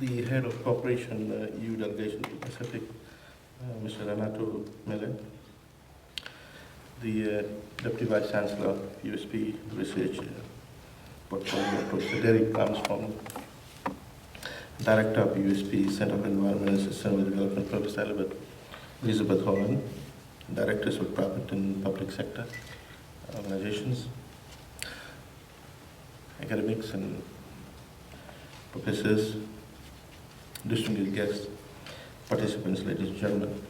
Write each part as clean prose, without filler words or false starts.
the head of cooperation EU delegation to Pacific, Mr. Renato Mele, the Deputy Vice Chancellor, USP Research Portfolio, Professor Derek Armstrong, Director of USP Center for Environment and Sustainable Development, Professor Elizabeth Holland, Directors of private and public sector organizations, academics and professors, distinguished guests, participants, ladies and gentlemen.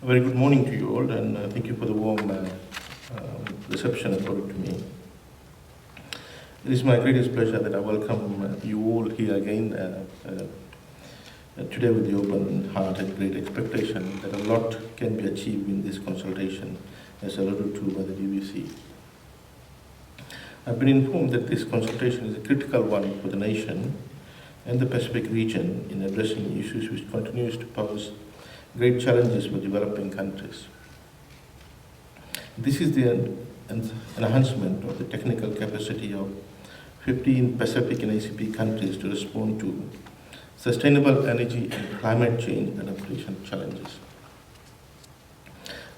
A very good morning to you all, and thank you for the warm reception accorded to me. It is my greatest pleasure that I welcome you all here again today with the open heart and great expectation that a lot can be achieved in this consultation, as alluded to by the DVC. I've been informed that this consultation is a critical one for the nation and the Pacific region in addressing issues which continues to pose great challenges for developing countries. This is the enhancement of the technical capacity of 15 Pacific and ACP countries to respond to sustainable energy and climate change adaptation challenges.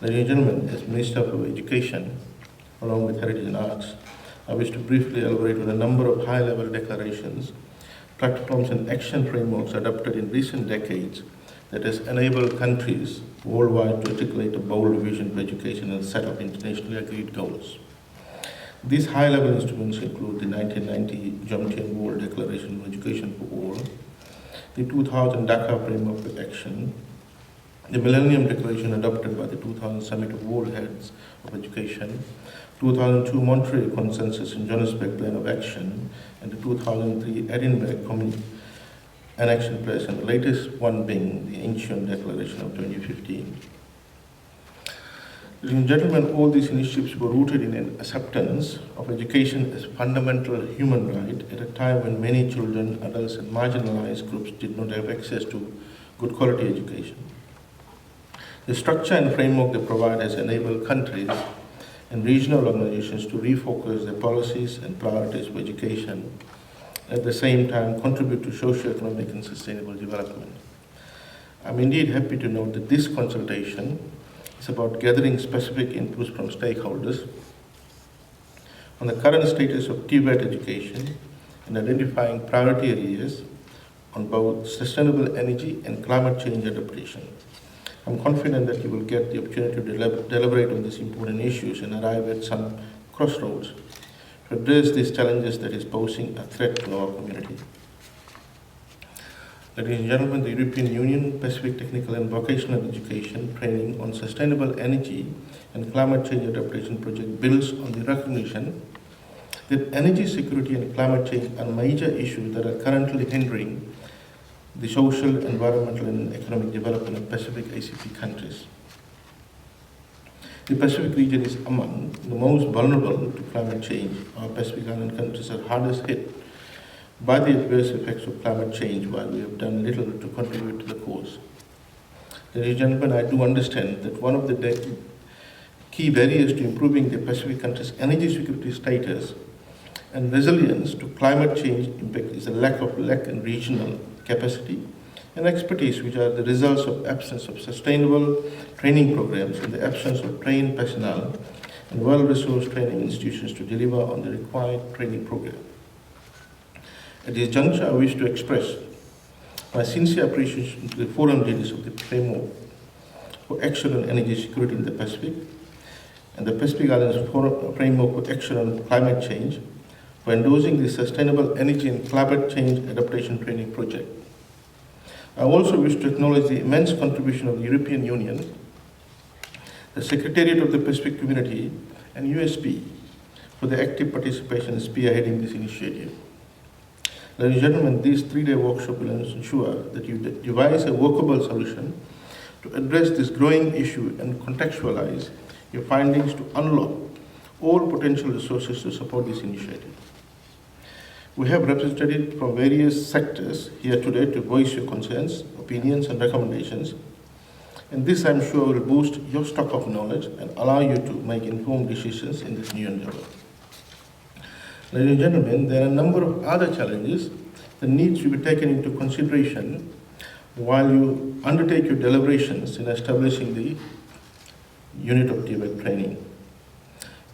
Ladies and gentlemen, as Minister for Education, along with Heritage and Arts, I wish to briefly elaborate on a number of high-level declarations, platforms and action frameworks adopted in recent decades that has enabled countries worldwide to articulate a bold vision for education and set up internationally agreed goals. These high-level instruments include the 1990 Jomtien World Declaration on Education for All, the 2000 Dhaka Framework for Action, the Millennium Declaration adopted by the 2000 Summit of World Heads of Education, 2002 Montreal Consensus in Johannesburg Plan of Action, and the 2003 Edinburgh Common and Action Press, and the latest one being the Ancient Declaration of 2015. Ladies and gentlemen, all these initiatives were rooted in an acceptance of education as fundamental human right at a time when many children, adults, and marginalized groups did not have access to good quality education. The structure and framework they provide has enabled countries and regional organizations to refocus their policies and priorities for education, at the same time contribute to socio-economic and sustainable development. I'm indeed happy to note that this consultation is about gathering specific inputs from stakeholders on the current status of Tibet education and identifying priority areas on both sustainable energy and climate change adaptation. I'm confident that you will get the opportunity to deliberate on these important issues and arrive at some crossroads to address these challenges that is posing a threat to our community. Ladies and gentlemen, the European Union Pacific Technical and Vocational Education Training on Sustainable Energy and Climate Change Adaptation Project builds on the recognition that energy security and climate change are major issues that are currently hindering the social, environmental, and economic development of Pacific ACP countries. The Pacific region is among the most vulnerable to climate change. Our Pacific Island countries are hardest hit by the adverse effects of climate change, while we have done little to contribute to the cause. Ladies and gentlemen, I do understand that one of the key barriers to improving the Pacific countries' energy security status and resilience to climate change impact is a lack in regional capacity and expertise, which are the results of absence of sustainable training programs and the absence of trained personnel and well-resourced training institutions to deliver on the required training program. At this juncture, I wish to express my sincere appreciation to the forum leaders of the Framework for Action on Energy Security in the Pacific and the Pacific Islands Framework for Action on Climate Change for endorsing the Sustainable Energy and Climate Change Adaptation Training Project. I also wish to acknowledge the immense contribution of the European Union, the Secretariat of the Pacific Community, and USP for their active participation in spearheading this initiative. Ladies and gentlemen, this three-day workshop will ensure that you devise a workable solution to address this growing issue and contextualize your findings to unlock all potential resources to support this initiative. We have representatives from various sectors here today to voice your concerns, opinions, and recommendations. And this, I'm sure, will boost your stock of knowledge and allow you to make informed decisions in this new endeavor. Ladies and gentlemen, there are a number of other challenges that needs to be taken into consideration while you undertake your deliberations in establishing the unit of Tibet training.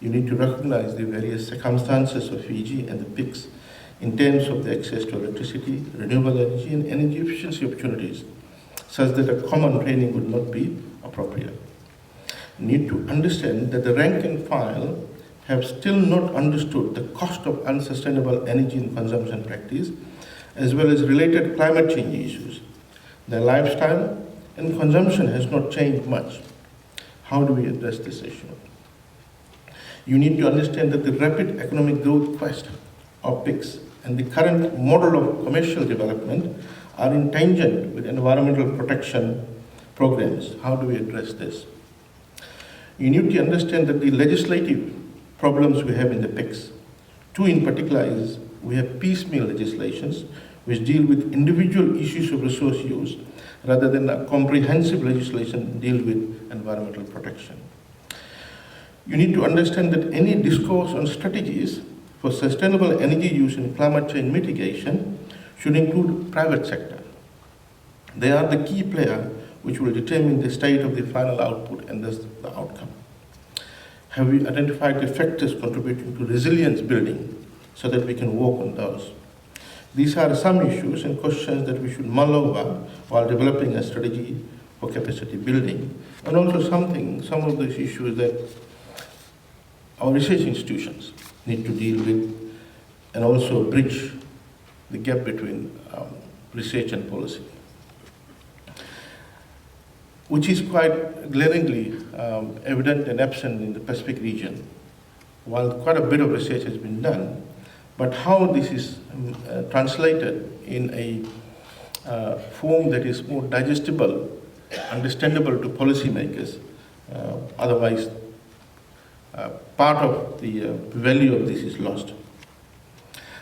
You need to recognize the various circumstances of Fiji and the PICs in terms of the access to electricity, renewable energy, and energy efficiency opportunities, such that a common training would not be appropriate. You need to understand that the rank and file have still not understood the cost of unsustainable energy and consumption practice, as well as related climate change issues. Their lifestyle and consumption has not changed much. How do we address this issue? You need to understand that the rapid economic growth quest of PICs and the current model of commercial development are in tangent with environmental protection programs. How do we address this? You need to understand that the legislative problems we have in the PICs, two in particular is we have piecemeal legislations which deal with individual issues of resource use rather than a comprehensive legislation deal with environmental protection. You need to understand that any discourse on strategies for sustainable energy use and climate change mitigation should include private sector. They are the key player which will determine the state of the final output and thus the outcome. Have we identified the factors contributing to resilience building so that we can work on those? These are some issues and questions that we should mull over while developing a strategy for capacity building, and also some of these issues that our research institutions need to deal with, and also bridge the gap between research and policy, which is quite glaringly evident and absent in the Pacific region. While quite a bit of research has been done, but how this is translated in a form that is more digestible, understandable to policymakers, otherwise part of the value of this is lost.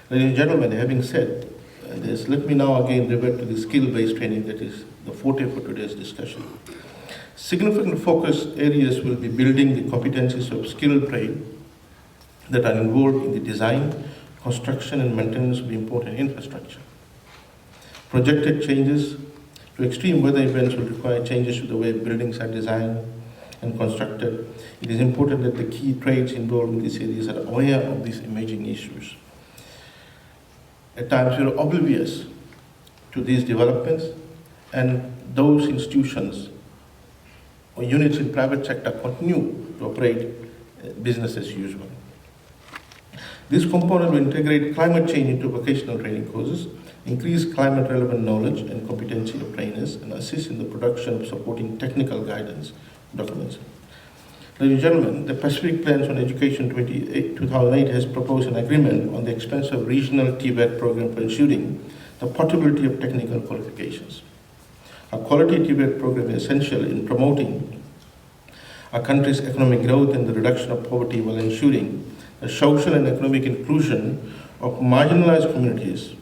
Ladies and gentlemen, having said this, let me now again revert to the skill-based training that is the forte for today's discussion. Significant focus areas will be building the competencies of skilled trade that are involved in the design, construction, and maintenance of important infrastructure. Projected changes to extreme weather events will require changes to the way buildings are designed and constructed. It is important that the key trades involved in these areas are aware of these emerging issues. At times, we are oblivious to these developments, and those institutions or units in private sector continue to operate business as usual. This component will integrate climate change into vocational training courses, increase climate relevant knowledge and competency of trainers, and assist in the production of supporting technical guidance documents. Ladies and gentlemen, the Pacific Plans on Education 2008 has proposed an agreement on the expensive regional TVET program for ensuring the portability of technical qualifications. A quality TVET program is essential in promoting a country's economic growth and the reduction of poverty while ensuring the social and economic inclusion of marginalized communities.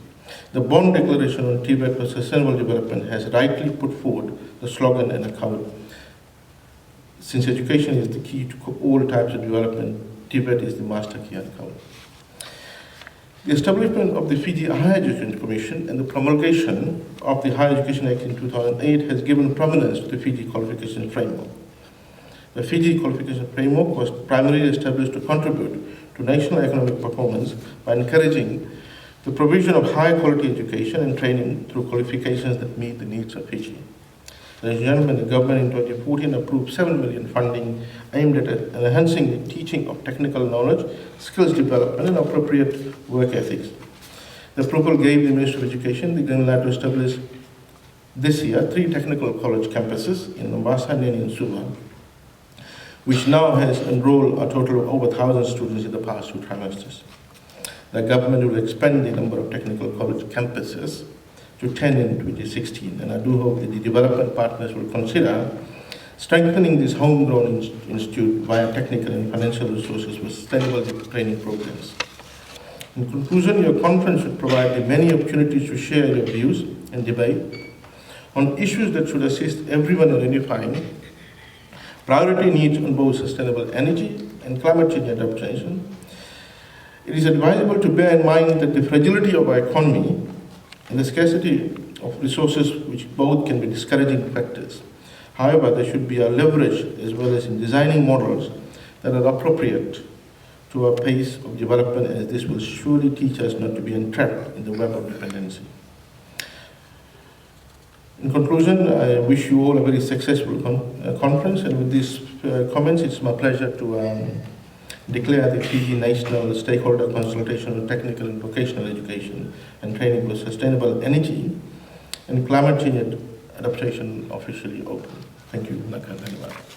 The Bonn Declaration on Tibet for Sustainable Development has rightly put forward the slogan and account. Since education is the key to all types of development, Tibet is the master key account. The establishment of the Fiji Higher Education Commission and the promulgation of the Higher Education Act in 2008 has given prominence to the Fiji Qualification Framework. The Fiji Qualification Framework was primarily established to contribute to national economic performance by encouraging the provision of high quality education and training through qualifications that meet the needs of Fiji. Ladies and gentlemen, the government in 2014 approved 7 million funding aimed at enhancing the teaching of technical knowledge, skills development, and appropriate work ethics. The approval gave the Minister of Education the green light to establish this year 3 technical college campuses in Mombasa, Nene, and Suva, which now has enrolled a total of over 1,000 students in the past 2 trimesters. The government will expand the number of technical college campuses to 10 in 2016, and I do hope that the development partners will consider strengthening this homegrown institute via technical and financial resources with sustainable training programs. In conclusion, your conference should provide the many opportunities to share your views and debate on issues that should assist everyone in identifying priority needs on both sustainable energy and climate change adaptation. It is advisable to bear in mind that the fragility of our economy and the scarcity of resources, which both can be discouraging factors. However, there should be a leverage as well as in designing models that are appropriate to our pace of development, as this will surely teach us not to be entrapped in the web of dependency. In conclusion, I wish you all a very successful conference, and with these comments, it's my pleasure to declare the Fiji National Stakeholder Consultation on Technical and Vocational Education and Training for Sustainable Energy and Climate Change Adaptation officially open. Thank you.